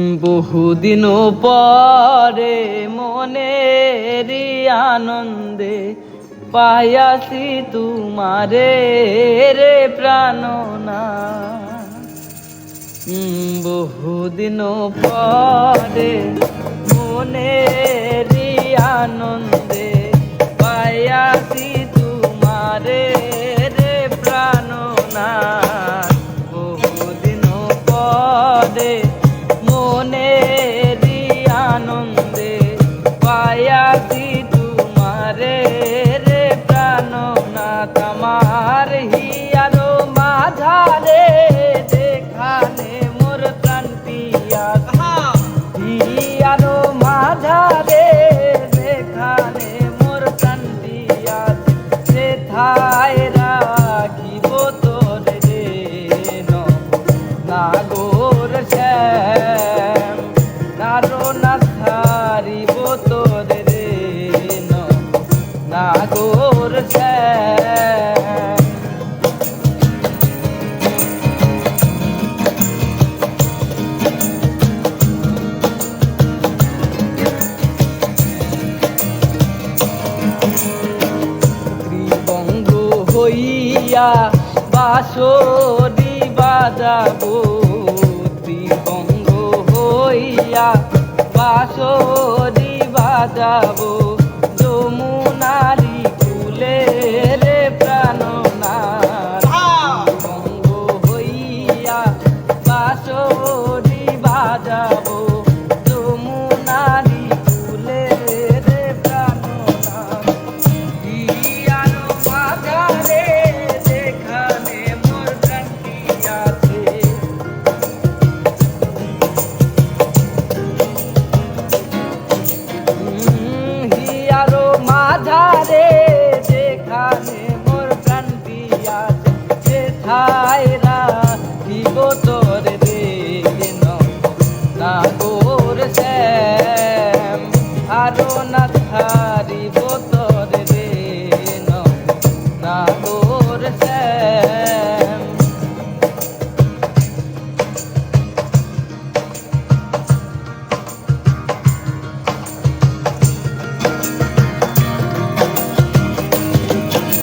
বহুদিন পরে মনের আনন্দে পায়াছি তোমারে রে প্রাণনা। বহুদিন পরে মনের আনন্দে পায়াছি তোমারে রে প্রাণনা। বহুদিন পরে মনের আনন্দে পায়াছি তোমারে রে প্রাণনা। তোমার হিয়ারো মাঝারে যেখানে মোর প্রাণ পিয়া, হিয়ারো মাঝারে যেখানে মোর প্রাণ পিয়া, সেথায় রাখিব তোর রে নাগর শ্যাম। নারো না ছাড়িব তোর রে নাগর শ্যাম। ত্রিবঙ্গ হইয়া বাঁশরি বাজাবো, ত্রিবঙ্গ হইয়া বাঁশরি বাজাবো, যমুনারি কুলে রে প্রাণনা। ত্রিবঙ্গ হইয়া বাঁশরি বাজাবো, যমুনারি কুলে রে প্রাণনা। হিয়ারো মাঝারে যেখানে মোর প্রাণ পিয়াছে, হিয়ারো মাঝারে যেখানে মোর প্রাণ পিয়াছে, সেথায় রাখিব তোর রে নাগর শ্যাম। আরো না ছাড়িব তোর